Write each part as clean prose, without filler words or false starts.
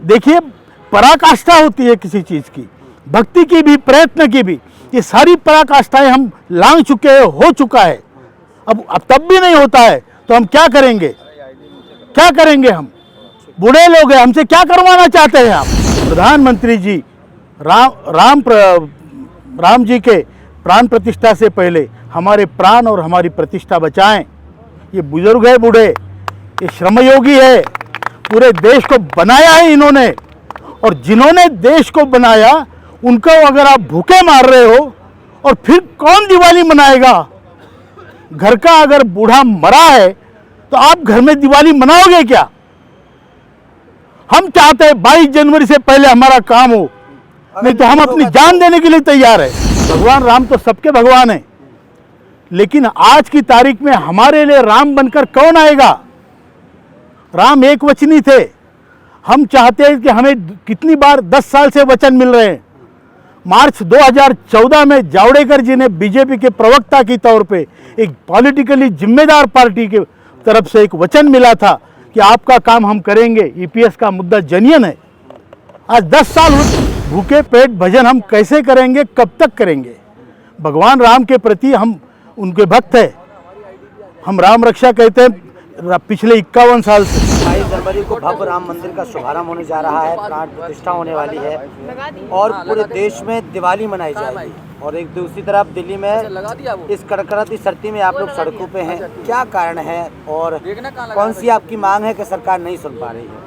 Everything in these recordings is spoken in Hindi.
देखिए, पराकाष्ठा होती है किसी चीज़ की, भक्ति की भी, प्रयत्न की भी। ये सारी पराकाष्ठाएं हम लांघ चुके हैं, हो चुका है। अब तब भी नहीं होता है तो हम क्या करेंगे? क्या करेंगे? हम बूढ़े लोग हैं, हमसे क्या करवाना चाहते हैं आप? प्रधानमंत्री जी राम जी के प्राण प्रतिष्ठा से पहले हमारे प्राण और हमारी प्रतिष्ठा बचाएं। ये बुजुर्ग है, बूढ़े, ये श्रमयोगी है, पूरे देश को बनाया है इन्होंने, और जिन्होंने देश को बनाया उनको अगर आप भूखे मार रहे हो, और फिर कौन दिवाली मनाएगा? घर का अगर बूढ़ा मरा है तो आप घर में दिवाली मनाओगे क्या? हम चाहते हैं 22 जनवरी से पहले हमारा काम हो, नहीं तो हम अपनी जान देने के लिए तैयार है। भगवान राम तो सबके भगवान है, लेकिन आज की तारीख में हमारे लिए राम बनकर कौन आएगा? राम एक वचनी थे। हम चाहते हैं कि हमें कितनी बार 10 साल से वचन मिल रहे हैं। मार्च 2014 में जावड़ेकर जी ने बीजेपी के प्रवक्ता के तौर पे एक पॉलिटिकली जिम्मेदार पार्टी के तरफ से एक वचन मिला था कि आपका काम हम करेंगे। ईपीएस का मुद्दा जनियन है। आज 10 साल भूखे पेट भजन हम कैसे करेंगे? कब तक करेंगे? भगवान राम के प्रति हम उनके भक्त हैं। हम राम रक्षा कहते हैं पिछले 51 साल से। 22 जनवरी को भव्य राम मंदिर का शुभारंभ होने जा रहा है, प्राण प्रतिष्ठा होने वाली है और पूरे देश में दिवाली मनाई जाएगी। और एक दूसरी तरफ दिल्ली में इस कड़कड़ाती सर्दी में आप लोग सड़कों पे हैं, क्या कारण है और कौन सी आपकी मांग है कि सरकार नहीं सुन पा रही है?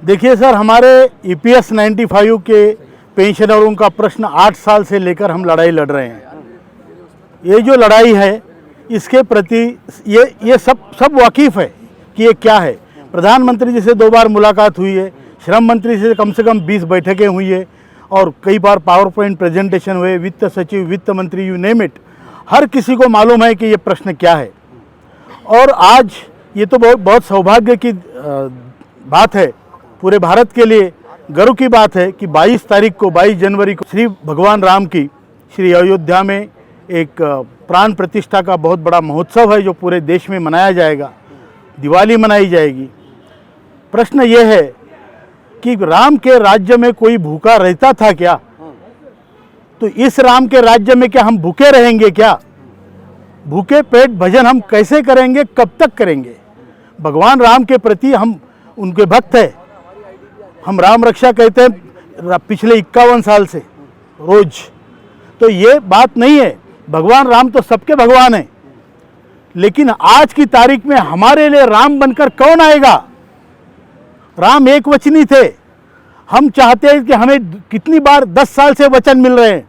देखिए सर, हमारे ईपीएस 95 के पेंशनरों का प्रश्न 8 साल से लेकर हम लड़ाई लड़ रहे हैं। ये जो लड़ाई है इसके प्रति ये सब वाकिफ़ है कि ये क्या है। प्रधानमंत्री जी से 2 बार मुलाकात हुई है, श्रम मंत्री से कम 20 बैठकें हुई है और कई बार पावर पॉइंट प्रेजेंटेशन हुए, वित्त सचिव, वित्त मंत्री, यू नेम इट। हर किसी को मालूम है कि ये प्रश्न क्या है। और आज ये तो बहुत सौभाग्य की बात है, पूरे भारत के लिए गर्व की बात है कि 22 जनवरी को श्री भगवान राम की श्री अयोध्या में एक प्राण प्रतिष्ठा का बहुत बड़ा महोत्सव है जो पूरे देश में मनाया जाएगा। दिवाली मनाई जाएगी। प्रश्न ये है कि राम के राज्य में कोई भूखा रहता था क्या? तो इस राम के राज्य में क्या हम भूखे रहेंगे क्या? भूखे पेट भजन हम कैसे करेंगे? कब तक करेंगे? भगवान राम के प्रति हम उनके भक्त हैं। हम राम रक्षा कहते हैं पिछले 51 साल से रोज। तो ये बात नहीं है। भगवान राम तो सबके भगवान हैं, लेकिन आज की तारीख में हमारे लिए राम बनकर कौन आएगा? राम एक वचनी थे। हम चाहते हैं कि हमें कितनी बार 10 साल से वचन मिल रहे हैं।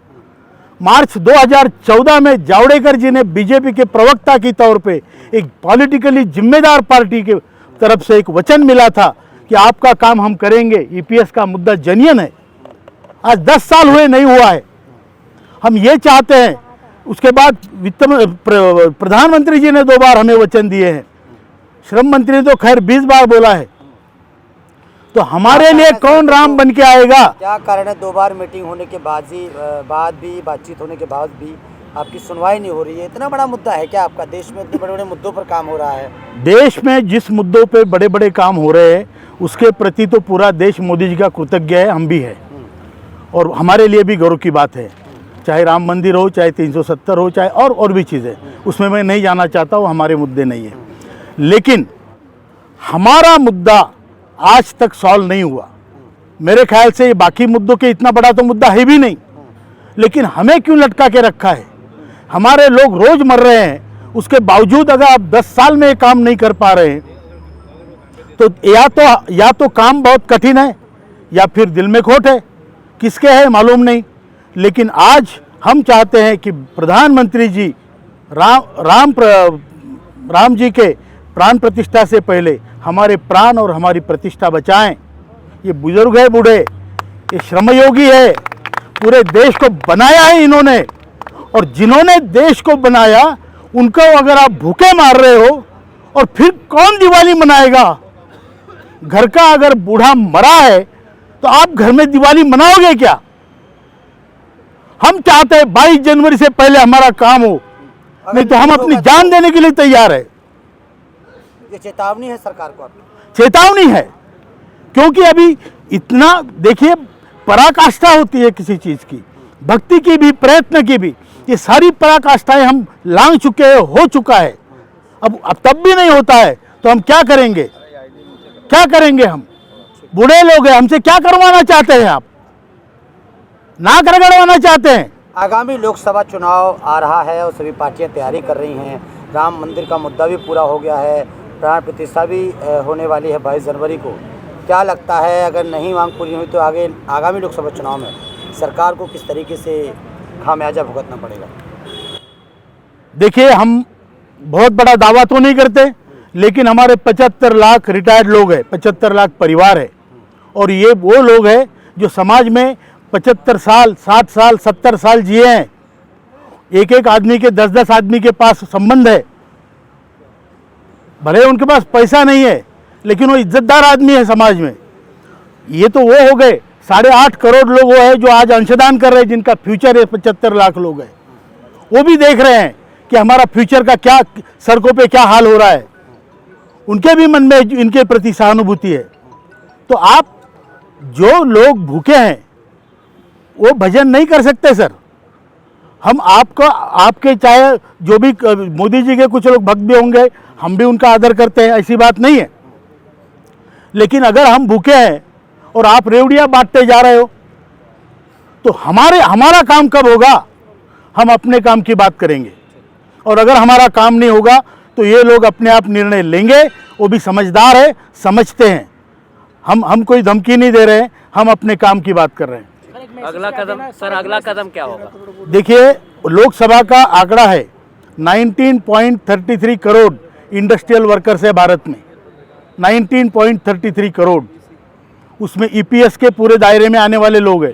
मार्च 2014 में जावड़ेकर जी ने बीजेपी के प्रवक्ता के तौर पे एक पॉलिटिकली जिम्मेदार पार्टी के तरफ से एक वचन मिला था कि आपका काम हम करेंगे। ईपीएस का मुद्दा जनियन है। आज 10 साल हुए, नहीं हुआ है। हम ये चाहते हैं। उसके बाद प्रधानमंत्री जी ने 2 बार हमें वचन दिए हैं। श्रम मंत्री ने तो खैर 20 बार बोला है। तो हमारे लिए कौन राम बन के आएगा? क्या कारण है 2 बार मीटिंग होने के बाद भी बातचीत होने के बाद भी आपकी सुनवाई नहीं हो रही है? इतना बड़ा मुद्दा है क्या आपका? देश में इतने बड़े बड़े मुद्दों पर काम हो रहा है। देश में जिस मुद्दों पे बड़े बड़े काम हो रहे हैं उसके प्रति तो पूरा देश मोदी जी का कृतज्ञ है, हम भी है। और हमारे लिए भी गौरव की बात है। चाहे राम मंदिर हो, चाहे 370 हो, चाहे और भी चीज़ें, उसमें मैं नहीं जाना चाहता, वो हमारे मुद्दे नहीं है। लेकिन हमारा मुद्दा आज तक सॉल्व नहीं हुआ। मेरे ख्याल से ये बाकी मुद्दों के इतना बड़ा तो मुद्दा है भी नहीं, लेकिन हमें क्यों लटका के रखा है? हमारे लोग रोज मर रहे हैं, उसके बावजूद अगर आप 10 साल में ये काम नहीं कर पा रहे हैं तो या तो काम बहुत कठिन है या फिर दिल में खोट है। किसके है मालूम नहीं। लेकिन आज हम चाहते हैं कि प्रधानमंत्री जी राम जी के प्राण प्रतिष्ठा से पहले हमारे प्राण और हमारी प्रतिष्ठा बचाएं। ये बुजुर्ग है, बूढ़े, ये श्रमयोगी है, पूरे देश को बनाया है इन्होंने, और जिन्होंने देश को बनाया उनको अगर आप भूखे मार रहे हो, और फिर कौन दिवाली मनाएगा? घर का अगर बूढ़ा मरा है तो आप घर में दिवाली मनाओगे क्या? हम चाहते हैं 22 जनवरी से पहले हमारा काम हो, नहीं तो हम अपनी जान देने के लिए तैयार है। ये चेतावनी है सरकार को आपकी? चेतावनी है, क्योंकि अभी इतना देखिए पराकाष्ठा होती है किसी चीज़ की, भक्ति की भी, प्रयत्न की भी। ये सारी पराकाष्ठाएं हम लांघ चुके हैं, हो चुका है। अब तब भी नहीं होता है तो हम क्या करेंगे, क्या करेंगे? हम बूढ़े लोग हैं, हमसे क्या करवाना चाहते हैं आप? नाक रगड़वाना चाहते हैं? आगामी लोकसभा चुनाव आ रहा है और सभी पार्टियां तैयारी कर रही हैं। राम मंदिर का मुद्दा भी पूरा हो गया है, प्राण प्रतिष्ठा भी होने वाली है 22 जनवरी को। क्या लगता है, अगर नहीं मांग पूरी हुई तो आगे आगामी लोकसभा चुनाव में सरकार को किस तरीके से खामियाजा भुगतना पड़ेगा? देखिए, हम बहुत बड़ा दावा तो नहीं करते, लेकिन हमारे 75 लाख रिटायर्ड लोग हैं, 75 लाख परिवार है, और ये वो लोग हैं जो समाज में 75 साल, 60 साल, 70 साल जिए हैं। एक एक आदमी के 10-10 आदमी के पास संबंध है। भले उनके पास पैसा नहीं है, लेकिन वो इज्जतदार आदमी है समाज में। ये तो वो हो गए 8.5 करोड़ लोग वो है जो आज अंशदान कर रहे हैं, जिनका फ्यूचर है 75 लाख लोग हैं। वो भी देख रहे हैं कि हमारा फ्यूचर का क्या, सड़कों पे क्या हाल हो रहा है। उनके भी मन में इनके प्रति सहानुभूति है। तो आप, जो लोग भूखे हैं वो भजन नहीं कर सकते सर। हम आपको, आपके चाहे जो भी मोदी जी के कुछ लोग भक्त भी होंगे, हम भी उनका आदर करते हैं, ऐसी बात नहीं है। लेकिन अगर हम भूखे हैं और आप रेवड़ियाँ बांटते जा रहे हो, तो हमारा काम कब होगा? हम अपने काम की बात करेंगे, और अगर हमारा काम नहीं होगा तो ये लोग अपने आप निर्णय लेंगे। वो भी समझदार है, समझते हैं। हम कोई धमकी नहीं दे रहे हैं, हम अपने काम की बात कर रहे हैं। अगला कदम सर, अगला कदम क्या होगा? देखिए, लोकसभा का आंकड़ा है 19.33 करोड़ इंडस्ट्रियल वर्कर्स है भारत में, 19.33 करोड़। उसमें ईपीएस के पूरे दायरे में आने वाले लोग हैं।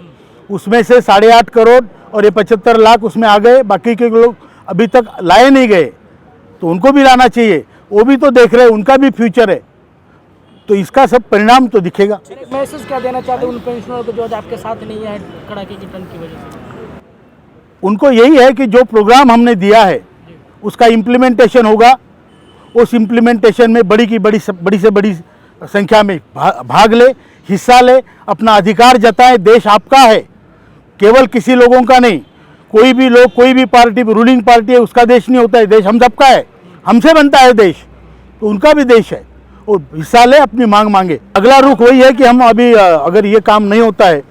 उसमें से 8.5 करोड़ और ये 75 लाख उसमें आ गए, बाकी के लोग अभी तक लाए नहीं गए, तो उनको भी लाना चाहिए। वो भी तो देख रहे हैं, उनका भी फ्यूचर है, तो इसका सब परिणाम तो दिखेगा। मैसेज क्या देना चाहते हैं उन पेंशनरों को जो आज आपके साथ नहीं है कड़ाके की ठंड की वजह से? उनको यही है कि जो प्रोग्राम हमने दिया है उसका इम्प्लीमेंटेशन होगा। उस इम्प्लीमेंटेशन में बड़ी से बड़ी संख्या में भाग ले, हिस्सा ले, अपना अधिकार जताएं। देश आपका है, केवल किसी लोगों का नहीं। कोई भी लोग, कोई भी पार्टी, रूलिंग पार्टी है, उसका देश नहीं होता है। देश हम सबका है, हमसे बनता है देश, तो उनका भी देश है। और हिस्सा ले, अपनी मांग मांगे। अगला रुख वही है कि हम अभी, अगर ये काम नहीं होता है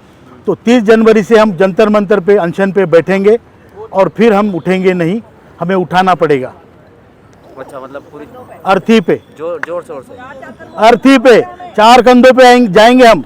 तो 30 जनवरी से हम जंतर मंतर पे अनशन पे बैठेंगे, और फिर हम उठेंगे नहीं, हमें उठाना पड़ेगा। अच्छा, मतलब पूरी अर्थी पे, जोर शोर से अर्थी पे, 4 कंधों पे जाएंगे हम।